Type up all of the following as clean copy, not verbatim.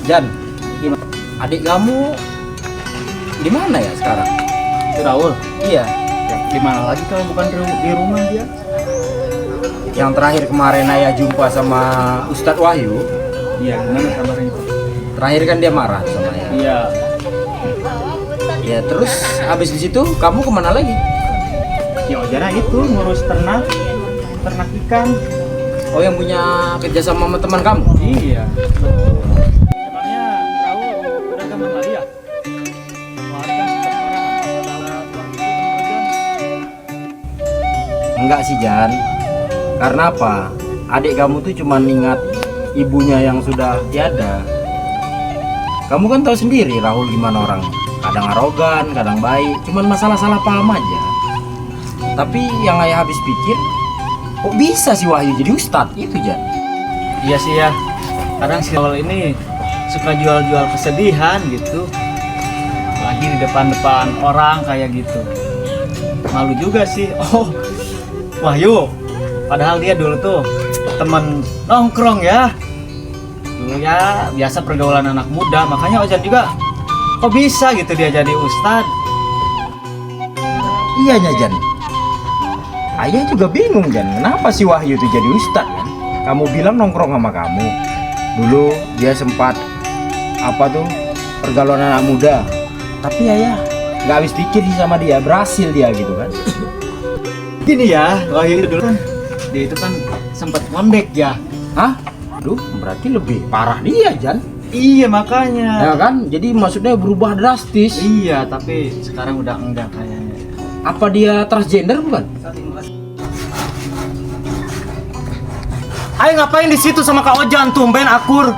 Jan, adik kamu di mana ya sekarang? Si Raul, Iya, ya, di mana lagi kalau bukan di rumah dia? yang terakhir kemarin ayah jumpa sama Ustadz Wahyu. Iya, gimana kabarnya? Terakhir kan dia marah sama ayah. Iya, Ya terus habis di situ kamu kemana lagi? ya ojana itu ngurus ternak ikan. Oh, yang punya kerjasama sama teman kamu? Iya. Emangnya Raul udah gaman lagi ya? Kemarin kan sempat marah masalah waktu itu teman Ojan. Enggak sih Jan. Karena apa? Adik kamu tuh cuma ingat ibunya yang sudah tiada. Kamu kan tahu sendiri Rahul gimana orangnya. Kadang arogan, kadang baik. Cuman masalah salah paham aja. Tapi yang ayah habis pikir, kok bisa si Wahyu jadi ustadz? Itu Jan. Iya sih ya. Kadang si Raul ini suka jual-jual kesedihan gitu. Lagi di depan-depan orang kayak gitu. Malu juga sih. Oh, Wahyu. Padahal dia dulu tuh temen nongkrong ya. Dulu ya biasa pergaulan anak muda. Makanya Ojan juga kok bisa gitu dia jadi ustad. Iya Jan. Ayah juga bingung Jan. Kenapa si Wahyu itu jadi ustadz kan? Kamu bilang nongkrong sama kamu. Dulu dia sempat apa tuh pergaulan anak muda. Tapi ayah nggak habis pikir sih sama dia, berhasil dia gitu kan. Gini ya, Wahyu itu dulu kan dia itu kan sempat ngondek ya. Hah? Aduh, berarti lebih parah dia Jan. Iya makanya. Ya kan? Jadi maksudnya berubah drastis. Iya tapi sekarang udah enggak kayaknya. Apa dia transgender bukan? Ayo ngapain di situ sama Kak Ojan, tumben akur.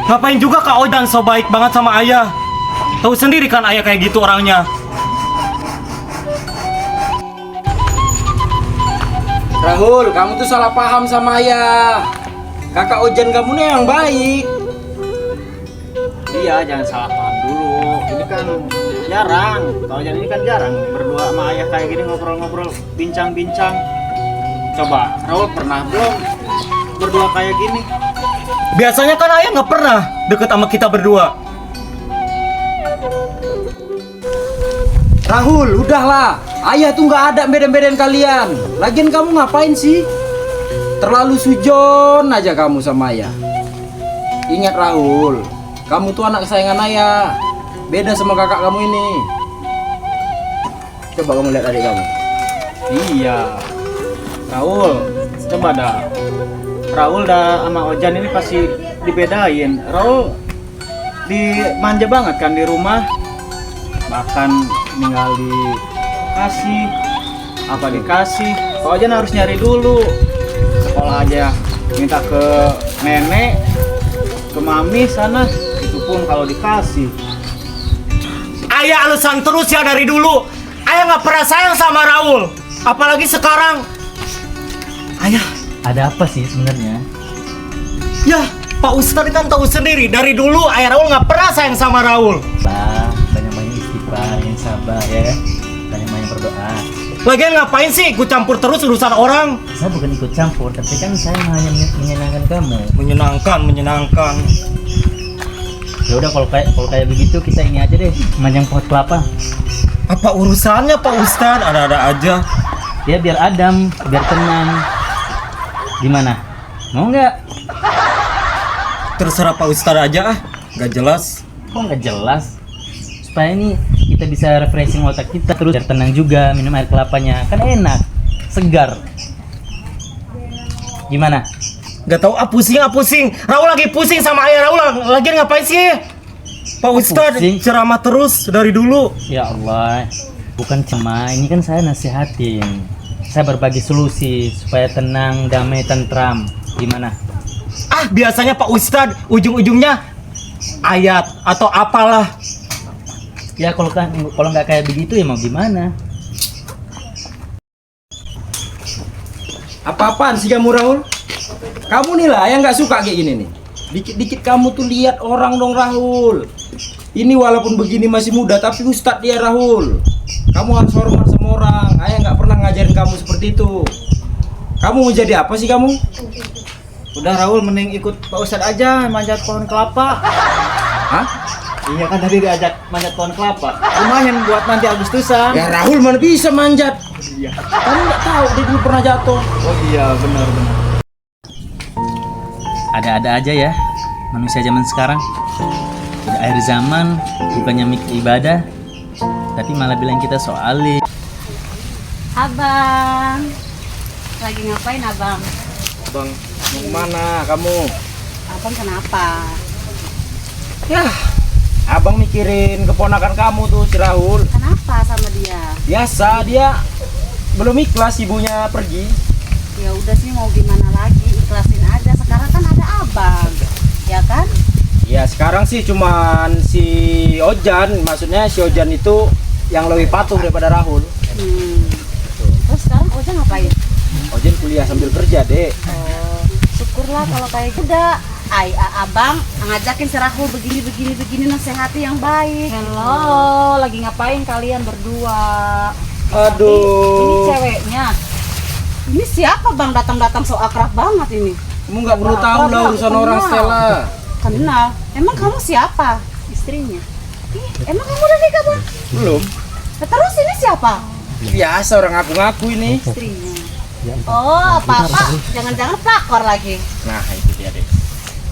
Ngapain juga Kak Ojan so baik banget sama ayah. Tahu sendiri kan ayah kayak gitu orangnya. Rahul, kamu tuh salah paham sama ayah. Kakak Ojan kamu nih yang baik. Iya jangan salah paham dulu. Ini kan jarang. Kalau Ojan ini kan jarang berdua sama ayah kayak gini ngobrol-ngobrol, bincang-bincang. Coba Raul pernah belum berdua kayak gini? Biasanya kan ayah nggak pernah deket sama kita berdua. Rahul, udahlah. Ayah tuh nggak ada beda-bedain kalian. Lagian kamu ngapain sih? Terlalu sujon aja kamu sama ayah. Ingat Rahul, kamu tuh anak kesayangan ayah. Beda sama kakak kamu ini. Coba kamu lihat adik kamu. Iya. Raul, coba dah. Raul dah sama Ojan ini pasti dibedain. Raul dimanja banget kan di rumah. Bahkan tinggal dikasih apa dikasih. Kalau Ojan harus nyari dulu. Sekolah aja minta ke nenek, ke mami sana. Itu pun kalau dikasih. Ayah alasan terus ya dari dulu. Ayah nggak pernah sayang sama Raul. Apalagi sekarang. Ayah, Ada apa sih sebenarnya? ya Pak Ustadz kan tahu sendiri. Dari dulu ayah Raul nggak pernah sayang sama Raul. Banyak-banyak istighfar, yang sabar ya kan? Banyak-banyak berdoa. Lagian ngapain sih ikut campur terus urusan orang? Saya bukan ikut campur, tapi kan saya hanya menyenangkan kamu. Menyenangkan. Ya udah kalau kayak begitu kita ini aja deh, manjang pohon kelapa. Apa urusannya Pak Ustadz? Ada-ada aja. Ya biar adem, biar tenang. Gimana? Mau nggak? Terserah Pak Ustadz aja ah. Gak jelas. Kok nggak jelas? Supaya ini kita bisa refreshing otak kita terus biar tenang juga minum air kelapanya. Kan enak, segar. Gimana? Gak tahu pusing. Raul lagi pusing sama ayah Raul. Lagi ngapain sih? Pak Ustadz Pusing? ceramah terus dari dulu. Ya Allah, bukan cuma ini kan saya nasihatin. Saya berbagi solusi supaya tenang, damai, tentram. Gimana? Ah, biasanya Pak Ustadz ujung-ujungnya ayat atau apalah. Ya kalau nggak kayak begitu ya mau gimana? Apa-apaan sih kamu Rahul? Kamu nih lah yang nggak suka kayak gini nih. Dikit-dikit kamu tuh lihat orang dong Rahul. Ini walaupun begini masih muda tapi ustadz dia Rahul. Kamu harus hormat sama orang. Ayah nggak pernah ngajarin kamu seperti itu. Kamu mau jadi apa sih kamu? Udah Raul mending ikut Pak Ustadz aja manjat pohon kelapa. Hah? Iya kan tadi diajak manjat pohon kelapa. Lumayan buat nanti Agustusan. Ya Rahul mana bisa manjat? Iya. Kamu nggak tahu dia dulu pernah jatuh. Oh iya benar. Ada-ada aja ya manusia zaman sekarang. Udah akhir zaman, bukannya mikir ibadah, tapi malah bilang kita soalin. Abang, lagi ngapain abang? Bang, mau kemana kamu? Abang kenapa? Ya, abang mikirin keponakan kamu tuh si Rahul. Kenapa sama dia? Biasa dia belum ikhlas ibunya pergi. Ya udah sih mau gimana lagi, ikhlasin aja. Sekarang kan ada abang, ya kan? Ya sekarang sih cuman si Ojan, maksudnya si Ojan itu yang lebih patuh daripada Rahul. Terus sekarang Oja ngapain? Ojan kuliah sambil kerja, Dek. Oh, syukurlah kalau kayak gitu. Udah, abang ngajakin si Rahul begini nasihati yang baik. Hello, lagi ngapain kalian berdua? Aduh. Ini ceweknya. Ini siapa bang datang-datang so akrab banget ini? Kamu nggak perlu tahu lah urusan orang Stella. Kenal. Emang kamu siapa? Istrinya. Emang kamu udah nikah bang? Belum. Terus ini siapa? Biasa orang ngaku-ngaku ini. Istrinya. Oh apa-apa, jangan-jangan pelakor lagi. Nah itu dia, Dek.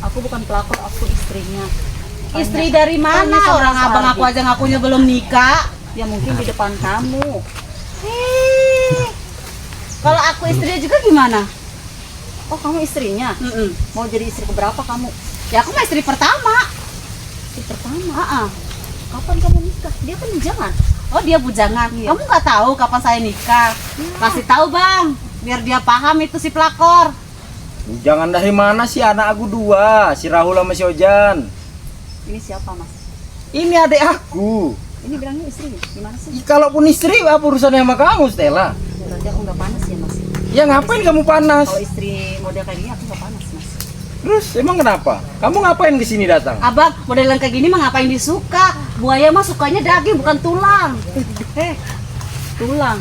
Aku bukan pelakor, aku istrinya. Istri dari mana? Orang abang aku aja ngakunya belum nikah. Ya mungkin di depan kamu. Kalau aku istrinya juga gimana? Oh kamu istrinya? Mau jadi istri keberapa kamu? Ya aku mah istri pertama. Istri pertama? Kapan kamu nikah? Dia kan bujangan. Oh dia bujangan. Iya. Kamu nggak tahu kapan saya nikah? Kasih tahu bang, biar dia paham itu si pelakor. Jangan dari mana sih anak aku dua, si Rahul sama si Ojan. Ini siapa mas? Ini adik aku. Ini bilangnya istrinya, gimana sih? Kalaupun istri apa urusannya sama kamu, Stella? Berarti aku nggak panas ya mas? Ya ngapain kamu panas? Kalau istri model kayak gini aku nggak panas mas. Terus emang kenapa? Kamu ngapain ke sini datang? Abang modelan kayak gini mah ngapain disuka? Buaya mah sukanya daging bukan tulang. Tulang.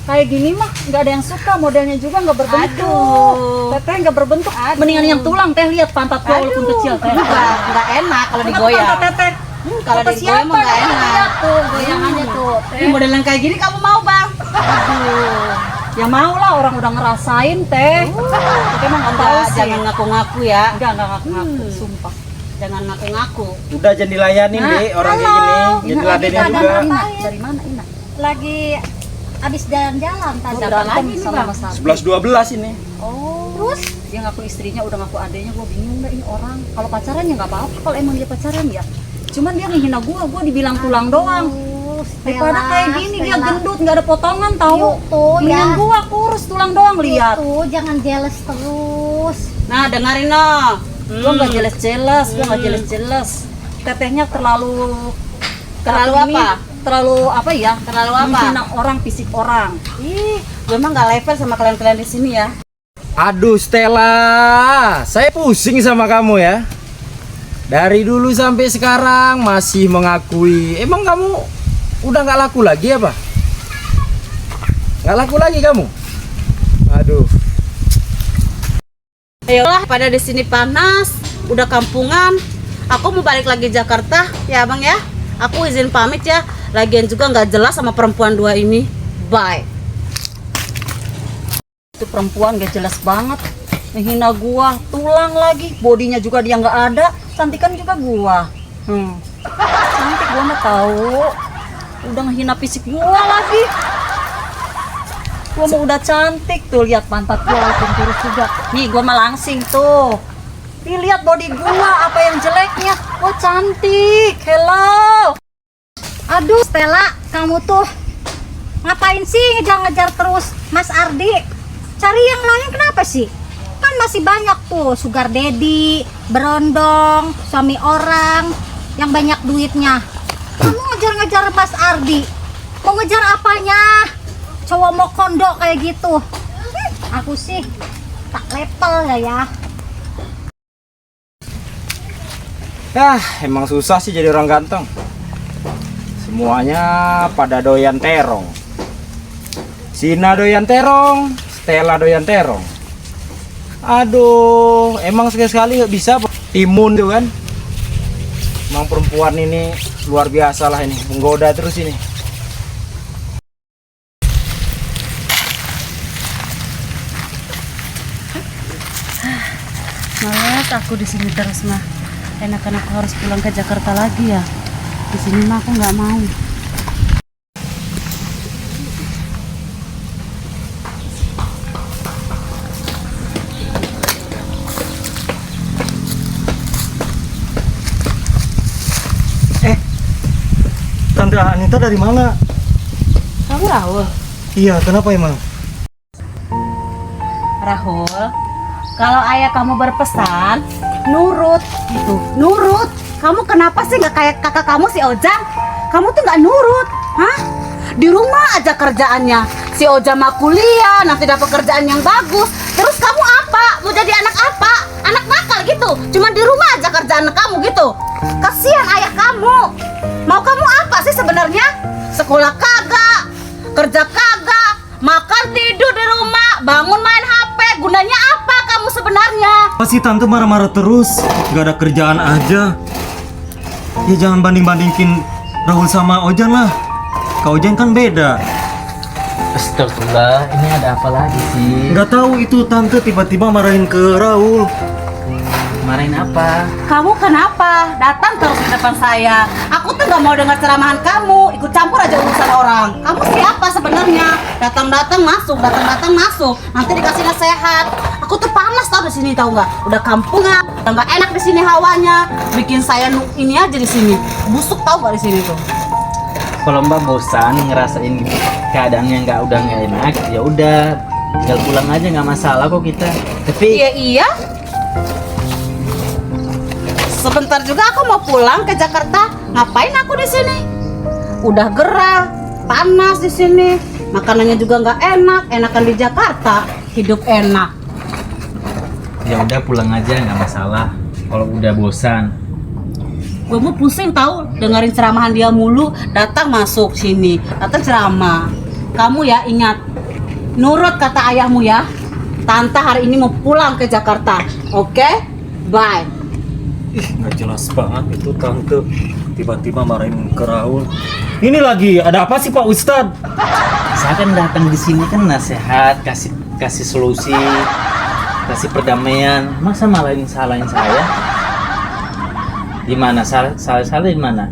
Kayak gini mah nggak ada yang suka, modelnya juga nggak berbentuk. Teteh nggak berbentuk. Mendingan yang tulang teh, lihat pantat gua walaupun kecil teh. Nggak enak kalau digoyang. Teteh. Kalau digoyang mah nggak enak. Lihat tuh goyangannya tuh. Ini modelan kayak gini kamu mau bang? Aduh. Ya mau lah, orang udah ngerasain teh. Tapi emang nggak tahu sih. Jangan ngaku-ngaku ya. Nggak ngaku-ngaku, sumpah. Jangan ngaku-ngaku. Udah jangan dilayanin deh orang kayak gini. Jadi ladenin juga. Dari mana Ina? Lagi habis jalan-jalan tadi. Udah lagi sama Mas Ardi. 11-12 ini. Oh, terus dia ngaku istrinya, udah ngaku adenya. Gue bingung deh ini orang. Kalau pacaran ya nggak apa-apa. Kalau emang dia pacaran ya. Cuman dia ngehina gue dibilang tulang doang. Daripada kayak gini dia gendut, nggak ada potongan tahu. Yuk, tuh, Mendingan ya. gua kurus tulang doang lihat. Tuh, jangan jealous terus. Nah dengerin no, gua nggak jelas. Tetehnya terlalu apa? Terlalu apa ya? Terlalu apa? Menghina orang, fisik orang. Ih, gua emang nggak level sama kalian-kalian di sini ya. Aduh Stella, saya pusing sama kamu ya. Dari dulu sampai sekarang masih mengakui. Emang kamu udah nggak laku lagi apa? Nggak laku lagi kamu? Aduh. Ayolah, pada di sini panas, udah kampungan. Aku mau balik lagi Jakarta, ya bang ya. Aku izin pamit ya. Lagian juga nggak jelas sama perempuan dua ini. Bye. Itu perempuan gak jelas banget. Menghina gua, tulang lagi, bodinya juga dia nggak ada, cantikan juga gua. Cantik gua mah tahu. Udah ngehina fisik gua lagi. Gua mau udah cantik tuh, lihat pantat gua walaupun kurus juga. Nih gua mah langsing tuh. Nih lihat body gua, apa yang jeleknya? Gua cantik. Hello. Aduh, Stella, kamu tuh ngapain sih ngejar-ngejar terus Mas Ardi? Cari yang lain kenapa sih? Kan masih banyak tuh sugar daddy, berondong, suami orang yang banyak duitnya. Kamu ngejar-ngejar Mas Ardi. Mau ngejar apanya? Cowok mau kondo kayak gitu. Aku sih tak level ya. Emang susah sih jadi orang ganteng. Semuanya pada doyan terong. Sina doyan terong, Stella doyan terong. Aduh, emang sekali-sekali nggak bisa Pak. Imun tuh kan. Emang perempuan ini luar biasa lah ini, menggoda terus ini. Malas aku di sini terus mah. Enakan aku harus pulang ke Jakarta lagi ya. Di sini mah aku nggak mau. Tante Anita dari mana? Kamu Rahul? Iya, kenapa emang? Rahul, kalau ayah kamu berpesan, nurut gitu, nurut. Kamu kenapa sih nggak kayak kakak kamu si Ojang? Kamu tuh nggak nurut, hah? Di rumah aja kerjaannya. Si Ojang mah kuliah, nanti dapat kerjaan yang bagus. Terus kamu apa? Mau jadi anak apa? Anak nakal gitu. Cuma di rumah aja kerjaan kamu gitu. Kasihan ayah kamu. Mau kamu apa sih sebenarnya? Sekolah kagak, kerja kagak, makan tidur di rumah, bangun main HP. Gunanya apa kamu sebenarnya? Pasti tante marah-marah terus, gak ada kerjaan aja. Ya jangan banding-bandingin Rahul sama Ojan lah. Kak Ojan kan beda. Astagfirullah, ini ada apa lagi sih? Gak tahu itu tante tiba-tiba marahin ke Rahul. Marahin apa? Kamu kenapa? Datang terus di depan saya. Aku tuh gak mau dengar ceramahan kamu. Ikut campur aja urusan orang. Kamu siapa sebenarnya? Datang-datang masuk, datang-datang masuk. Nanti dikasih nasihat. Aku tuh panas tau di sini tau nggak? Udah kampungan, udah nggak enak di sini hawanya. Bikin saya ini aja di sini. Busuk tau nggak di sini tuh? Kalau Mbak bosan ngerasain keadaan yang udah nggak enak, ya udah tinggal pulang aja, nggak masalah kok kita. Tapi Iya. Sebentar juga aku mau pulang ke Jakarta. Ngapain aku di sini? Udah gerah, panas di sini. Makanannya juga nggak enak. Enakan di Jakarta, hidup enak. ya udah pulang aja, nggak masalah. Kalau udah bosan. Gue mau pusing tahu dengerin ceramahan dia mulu. Datang masuk sini, datang ceramah. Kamu ya ingat, nurut kata ayahmu ya. Tante hari ini mau pulang ke Jakarta. Oke? Bye. Ih, nggak jelas banget itu tante. Tiba-tiba marahin ke Rahul. Ini lagi ada apa sih Pak Ustadz? Saya kan datang di sini kan nasihat, kasih solusi, kasih perdamaian. Masa salahin saya? Gimana? Salah di mana?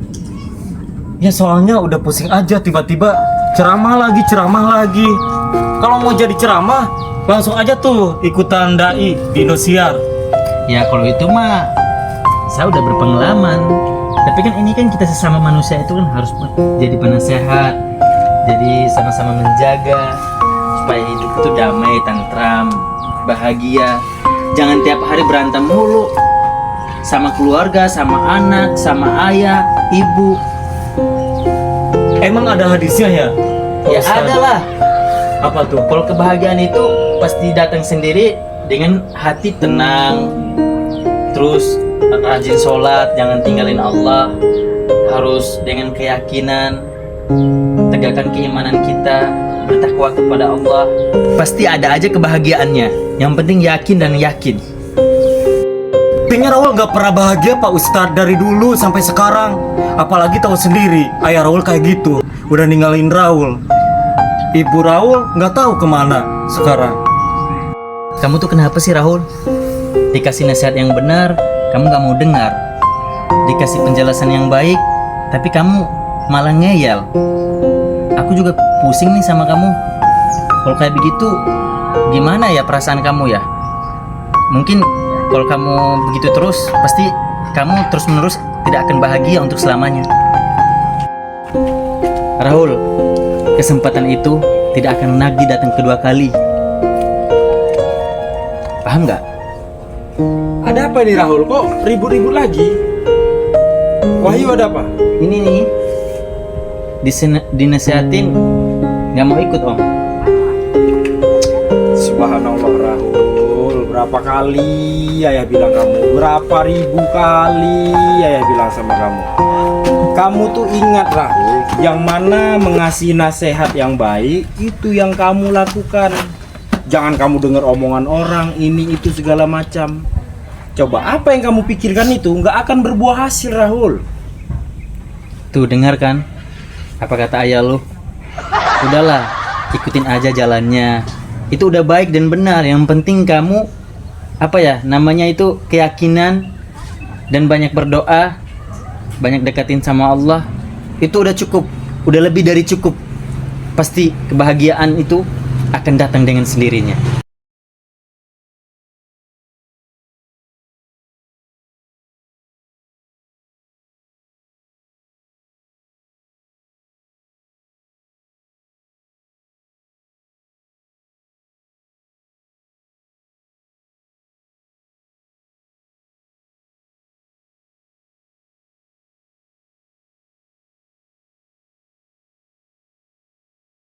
Ya soalnya udah pusing aja tiba-tiba ceramah lagi. Kalau mau jadi ceramah langsung aja tuh ikutan dai di Indosiar. Ya kalau itu mah saya udah berpengalaman. Tapi kan ini kan kita sesama manusia itu kan harus jadi penasehat, jadi sama-sama menjaga supaya hidup itu damai, tentram, bahagia. Jangan tiap hari berantem mulu sama keluarga, sama anak, sama ayah, ibu. Emang ada hadisnya ya? Ya Ustadz? ada lah. Apa tuh? Kalau kebahagiaan itu pasti datang sendiri dengan hati tenang, terus rajin sholat, jangan tinggalin Allah, harus dengan keyakinan, tegakkan keimanan kita, bertakwa kepada Allah. Pasti ada aja kebahagiaannya. Yang penting yakin dan yakin. Kayaknya Rahul gak pernah bahagia Pak Ustadz dari dulu sampai sekarang. Apalagi tahu sendiri ayah Rahul kayak gitu, udah ninggalin Rahul. Ibu Rahul nggak tahu kemana sekarang. Kamu tuh kenapa sih Rahul? Dikasih nasihat yang benar, kamu gak mau dengar. Dikasih penjelasan yang baik, tapi kamu malah ngeyel. Aku juga pusing nih sama kamu. Kalau kayak begitu, gimana ya perasaan kamu ya? Mungkin kalau kamu begitu terus, pasti kamu terus-menerus tidak akan bahagia untuk selamanya. Rahul, kesempatan itu tidak akan lagi datang kedua kali. Paham nggak? Ada apa nih Rahul? Kok ribut-ribut lagi? Wahyu ada apa? Ini nih dinasihatin nggak mau ikut om. Subhanallah Rahul, berapa kali ayah bilang kamu, berapa ribu kali ayah bilang sama kamu. Kamu tuh ingat Rahul, yang mana mengasih nasihat yang baik itu yang kamu lakukan. Jangan kamu dengar omongan orang, ini itu segala macam. Coba apa yang kamu pikirkan itu nggak akan berbuah hasil, Rahul. Tuh dengar kan apa kata ayah lu? Udahlah, ikutin aja jalannya. Itu udah baik dan benar. Yang penting kamu apa ya namanya itu keyakinan dan banyak berdoa, banyak deketin sama Allah. Itu udah cukup, udah lebih dari cukup. Pasti kebahagiaan itu akan datang dengan sendirinya.